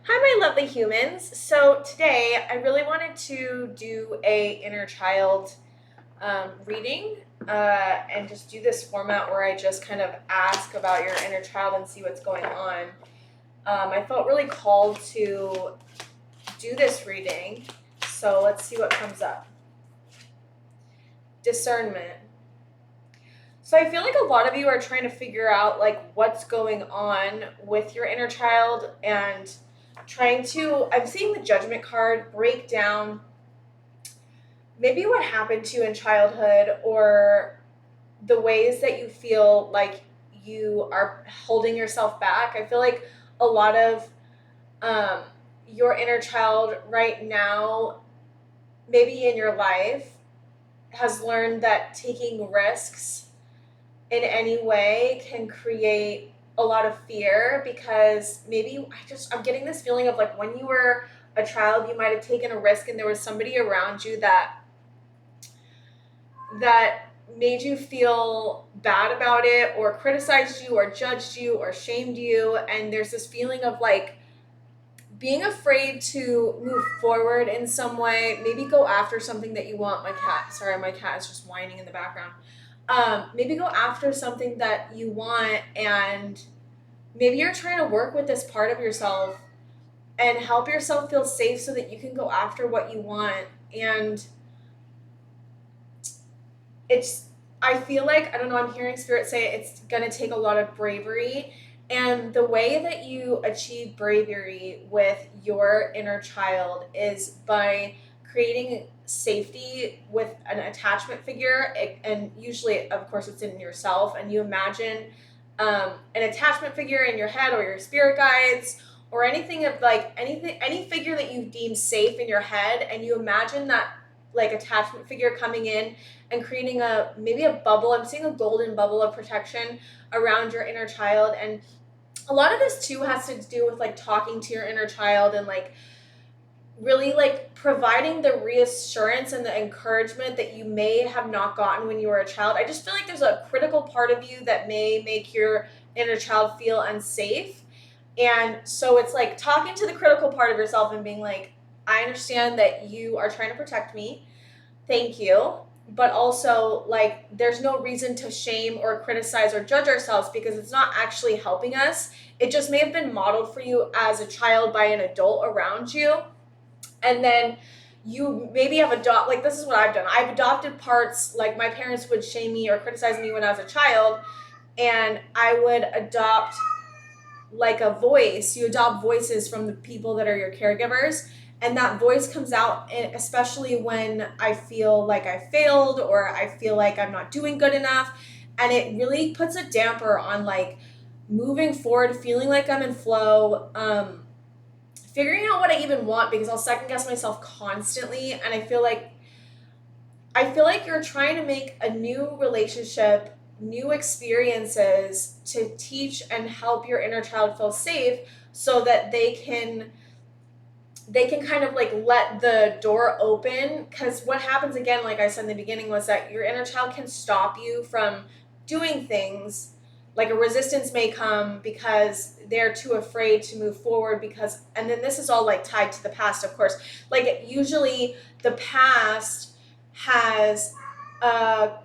Hi, my lovely humans. So today I really wanted to do a inner child reading and just do this format where I just kind of ask about your inner child and see what's going on. I felt really called to do this reading, so let's see what comes up. Discernment. So I feel like a lot of you are trying to figure out like what's going on with your inner child and I'm seeing the judgment card break down maybe what happened to you in childhood or the ways that you feel like you are holding yourself back. I feel like a lot of um, your inner child right now, maybe in your life, has learned that taking risks in any way can create a lot of fear because maybe I'm getting this feeling of like when you were a child, you might have taken a risk and there was somebody around you that made you feel bad about it or criticized you or judged you or shamed you. And there's this feeling of like being afraid to move forward in some way, maybe go after something that you want. My cat is just whining in the background. Maybe go after something that you want, and maybe you're trying to work with this part of yourself and help yourself feel safe so that you can go after what you want. And I feel like, I don't know, I'm hearing spirit say it's going to take a lot of bravery. And the way that you achieve bravery with your inner child is by creating safety with an attachment figure. And usually, of course, it's in yourself. And you imagine an attachment figure in your head or your spirit guides or any figure that you deem safe in your head. And you imagine that like attachment figure coming in and creating maybe a bubble. I'm seeing a golden bubble of protection around your inner child. And a lot of this too has to do with like talking to your inner child and like really like providing the reassurance and the encouragement that you may have not gotten when you were a child. I just feel like there's a critical part of you that may make your inner child feel unsafe. And so it's like talking to the critical part of yourself and being like, I understand that you are trying to protect me. Thank you. But also, like, there's no reason to shame or criticize or judge ourselves because it's not actually helping us. It just may have been modeled for you as a child by an adult around you. And then you maybe like, this is what I've done. I've adopted parts, like, my parents would shame me or criticize me when I was a child, and I would adopt like a voice. You adopt voices from the people that are your caregivers, and that voice comes out, especially when I feel like I failed or I feel like I'm not doing good enough, and it really puts a damper on like moving forward, feeling like I'm in flow, figuring out what I even want, because I'll second guess myself constantly. And I feel like you're trying to make a new relationship, new experiences to teach and help your inner child feel safe so that they can kind of like let the door open. Because what happens, again, like I said in the beginning, was that your inner child can stop you from doing things. Like a resistance may come because they're too afraid to move forward, and then this is all like tied to the past, of course. Like usually the past has a,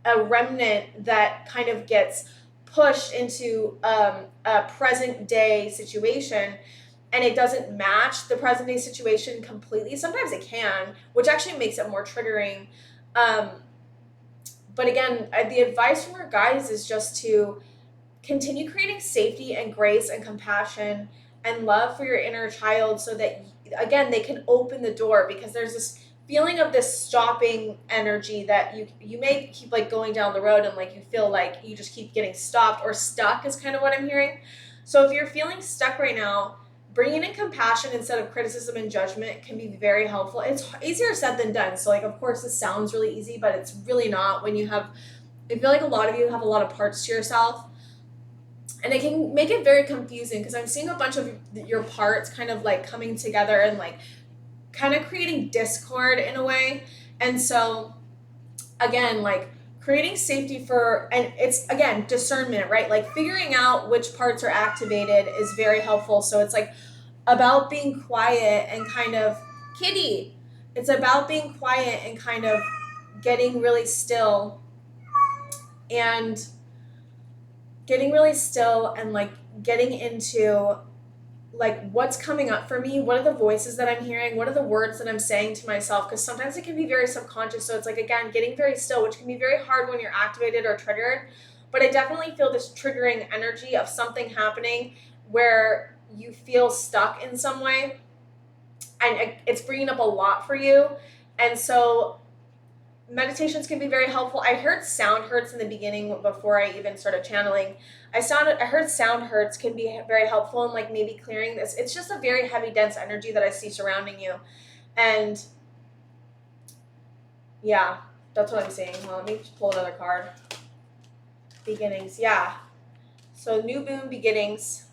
a remnant that kind of gets pushed into a present day situation, and it doesn't match the present day situation completely. Sometimes it can, which actually makes it more triggering. Um, but again, the advice from our guides is just to continue creating safety and grace and compassion and love for your inner child so that, again, they can open the door, because there's this feeling of this stopping energy that you may keep like going down the road and like you feel like you just keep getting stopped or stuck is kind of what I'm hearing. So if you're feeling stuck right now, bringing in compassion instead of criticism and judgment can be very helpful. It's easier said than done. So like, of course, this sounds really easy, but it's really not. I feel like a lot of you have a lot of parts to yourself, and it can make it very confusing because I'm seeing a bunch of your parts kind of like coming together and like kind of creating discord in a way. And so again, like creating safety and it's again discernment, right? Like figuring out which parts are activated is very helpful. So it's like about being quiet and kind of, kitty, it's about being quiet and kind of getting really still and like getting into like what's coming up for me, what are the voices that I'm hearing, what are the words that I'm saying to myself, because sometimes it can be very subconscious. So it's like, again, getting very still, which can be very hard when you're activated or triggered. But I definitely feel this triggering energy of something happening where you feel stuck in some way, and it's bringing up a lot for you. And so meditations can be very helpful. I heard sound hurts in the beginning before I even started channeling. I heard sound hurts can be very helpful in like maybe clearing this. It's just a very heavy, dense energy that I see surrounding you. And yeah, that's what I'm saying. Well, let me just pull another card. Beginnings, yeah. So new moon beginnings.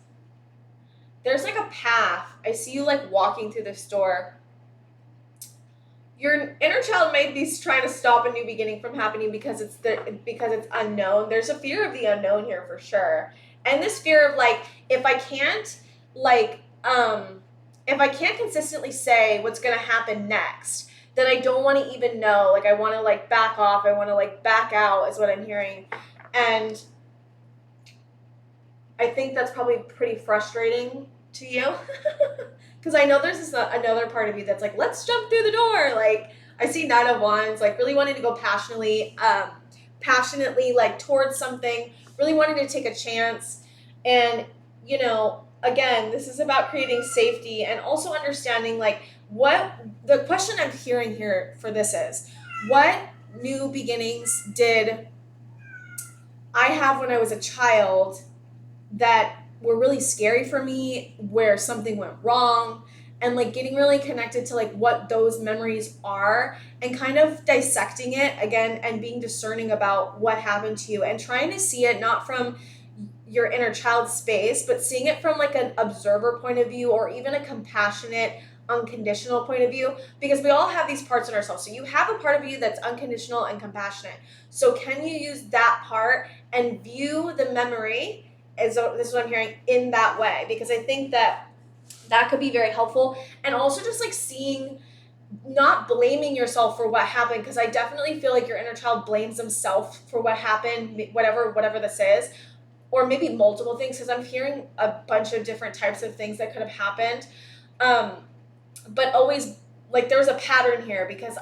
There's like a path. I see you like walking through this door. Your inner child may be trying to stop a new beginning from happening because it's unknown. There's a fear of the unknown here for sure. And this fear of like, if I can't consistently say what's going to happen next, then I don't want to even know. Like I want to like back off. I want to like back out is what I'm hearing. And I think that's probably pretty frustrating to you. Because I know there's another part of you that's like, let's jump through the door. Like I see Nine of Wands, like really wanting to go passionately like towards something, really wanting to take a chance. And, you know, again, this is about creating safety and also understanding like what the question I'm hearing here for this is, what new beginnings did I have when I was a child that were really scary for me, where something went wrong, and like getting really connected to like what those memories are and kind of dissecting it again and being discerning about what happened to you and trying to see it not from your inner child space, but seeing it from like an observer point of view or even a compassionate, unconditional point of view, because we all have these parts in ourselves. So you have a part of you that's unconditional and compassionate. So can you use that part and view the memory, as this is what I'm hearing, in that way? Because I think that could be very helpful. And also just like seeing, not blaming yourself for what happened, because I definitely feel like your inner child blames themselves for what happened, whatever this is, or maybe multiple things, because I'm hearing a bunch of different types of things that could have happened. But always like there's a pattern here, because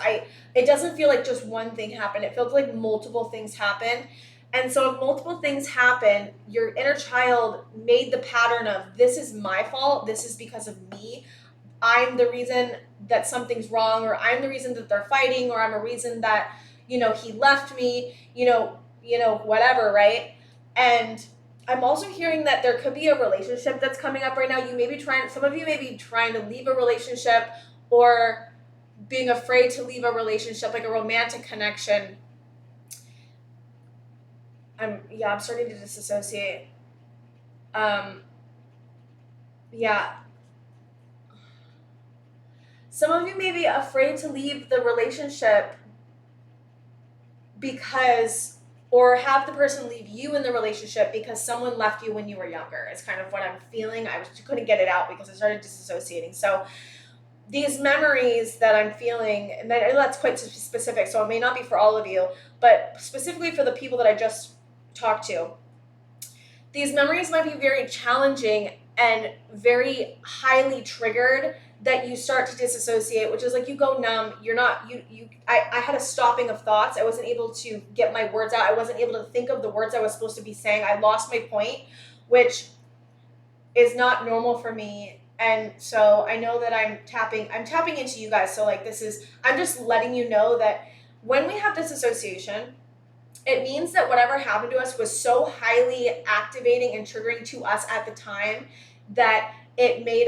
it doesn't feel like just one thing happened. It feels like multiple things happened. And so if multiple things happen, your inner child made the pattern of, this is my fault, this is because of me, I'm the reason that something's wrong, or I'm the reason that they're fighting, or I'm a reason that, you know, he left me, you know, whatever, right? And I'm also hearing that there could be a relationship that's coming up right now. Some of you may be trying to leave a relationship, or being afraid to leave a relationship, like a romantic connection. I'm starting to disassociate. Some of you may be afraid to leave the relationship because, or have the person leave you in the relationship because someone left you when you were younger. It's kind of what I'm feeling. I couldn't get it out because I started disassociating. So these memories that I'm feeling, and that's quite specific, so it may not be for all of you, but specifically for the people that I just talked to, these memories might be very challenging and very highly triggered, that you start to disassociate, which is like you go numb. I had a stopping of thoughts. I wasn't able to get my words out. I wasn't able to think of the words I was supposed to be saying. I lost my point, which is not normal for me. And so I know that I'm tapping into you guys. So like I'm just letting you know that when we have disassociation, it means that whatever happened to us was so highly activating and triggering to us at the time that it made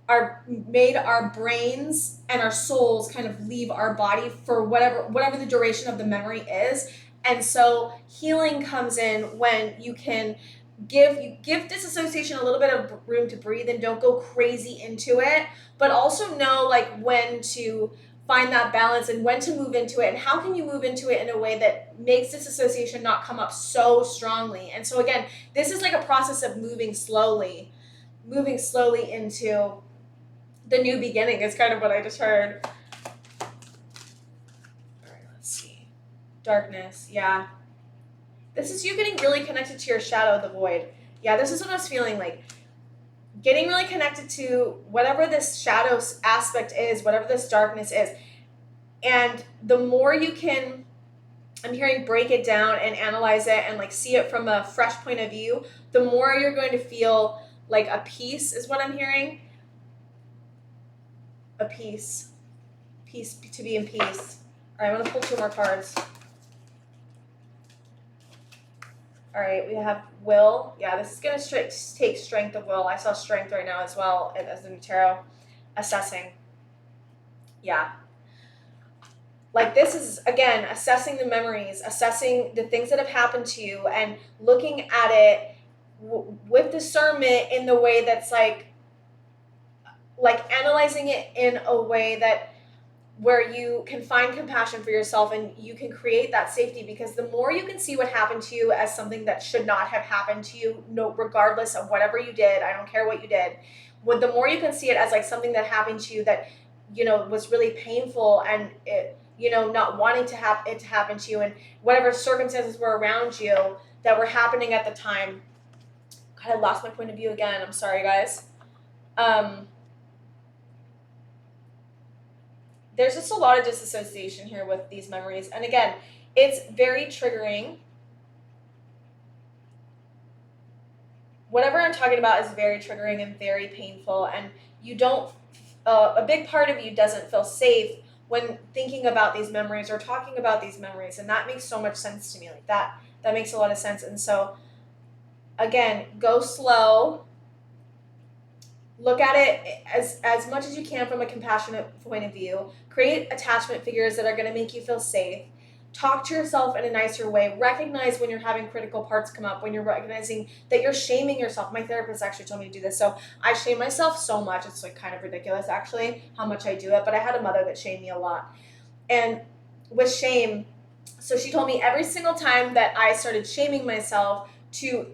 our brains and our souls kind of leave our body for whatever the duration of the memory is. And so healing comes in when you can give disassociation a little bit of room to breathe and don't go crazy into it, but also know like when to find that balance and when to move into it, and how can you move into it in a way that makes disassociation not come up so strongly. And so again, this is like a process of moving slowly. moving slowly into the new beginning is kind of what I just heard. All right, let's see. Darkness, yeah. This is you getting really connected to your shadow, the void. Yeah, this is what I was feeling like. Getting really connected to whatever this shadow aspect is, whatever this darkness is. And the more you can, I'm hearing, break it down and analyze it and like see it from a fresh point of view, the more you're going to feel like a peace is what I'm hearing. A peace. Peace, to be in peace. All right, I'm going to pull 2 more cards. All right, we have will. Yeah, this is going to take strength of will. I saw strength right now as well as the tarot. Assessing. Yeah. Like this is, again, assessing the memories, assessing the things that have happened to you and looking at it with discernment in the way that's like analyzing it in a way that where you can find compassion for yourself and you can create that safety, because the more you can see what happened to you as something that should not have happened to you, no, regardless of whatever you did, I don't care what you did, the more you can see it as like something that happened to you that, you know, was really painful and it, you know, not wanting to have it to happen to you and whatever circumstances were around you that were happening at the time. God, I lost my point of view again. I'm sorry, guys. There's just a lot of disassociation here with these memories. And again, it's very triggering. Whatever I'm talking about is very triggering and very painful. And you don't, a big part of you doesn't feel safe when thinking about these memories or talking about these memories. And that makes so much sense to me. Like that makes a lot of sense. And so, again, go slow. Look at it as much as you can from a compassionate point of view. Create attachment figures that are going to make you feel safe. Talk to yourself in a nicer way. Recognize when you're having critical parts come up, when you're recognizing that you're shaming yourself. My therapist actually told me to do this. So I shame myself so much. It's like kind of ridiculous actually how much I do it. But I had a mother that shamed me a lot. And with shame, so she told me every single time that I started shaming myself to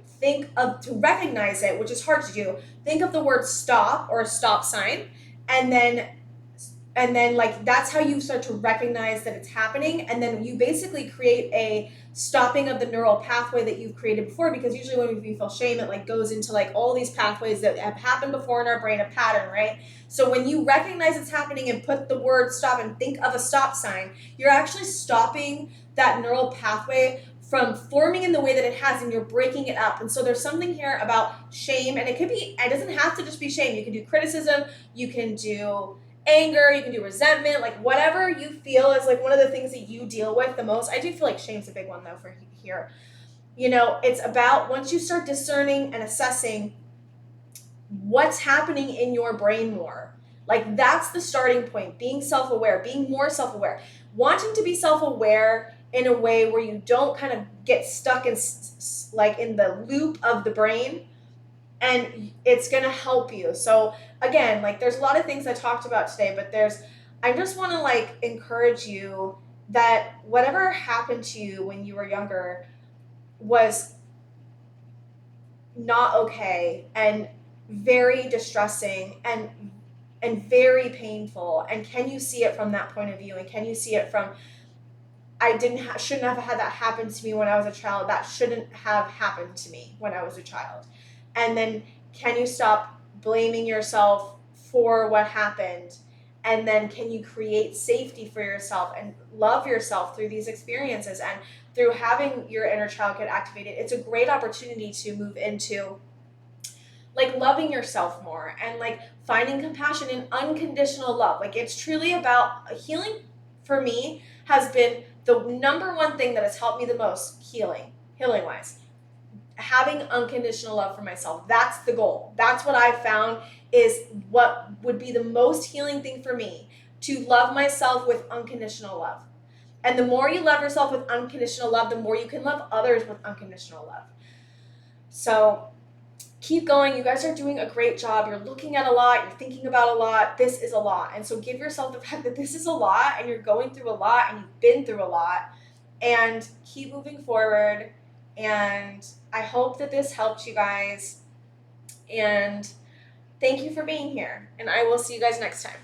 recognize it, which is hard to do. Think of the word stop or a stop sign, and then like that's how you start to recognize that it's happening, and then you basically create a stopping of the neural pathway that you've created before, because usually when we feel shame, it like goes into like all these pathways that have happened before in our brain, a pattern, right? So when you recognize it's happening and put the word stop and think of a stop sign, you're actually stopping that neural pathway from forming in the way that it has, and you're breaking it up. And so there's something here about shame, and it doesn't have to just be shame. You can do criticism, you can do anger, you can do resentment, like whatever you feel is like one of the things that you deal with the most. I do feel like shame's a big one though for here. You know, it's about once you start discerning and assessing what's happening in your brain more. Like that's the starting point, being self-aware, being more self-aware, wanting to be self-aware in a way where you don't kind of get stuck in like in the loop of the brain, and it's going to help you. So again, like there's a lot of things I talked about today, but I just want to like encourage you that whatever happened to you when you were younger was not okay and very distressing and very painful. And can you see it from that point of view? And can you see it from, shouldn't have had that happen to me when I was a child. That shouldn't have happened to me when I was a child. And then can you stop blaming yourself for what happened? And then can you create safety for yourself and love yourself through these experiences? And through having your inner child get activated, it's a great opportunity to move into like loving yourself more and like finding compassion and unconditional love. Like it's truly about healing. For me, has been the number one thing that has helped me the most healing wise. Having unconditional love for myself. That's the goal. That's what I've found is what would be the most healing thing for me, to love myself with unconditional love. And the more you love yourself with unconditional love, the more you can love others with unconditional love. So keep going. You guys are doing a great job. You're looking at a lot. You're thinking about a lot. This is a lot. And so give yourself the fact that this is a lot and you're going through a lot and you've been through a lot, and keep moving forward. And I hope that this helped you guys. And Thank you for being here, and I will see you guys next time.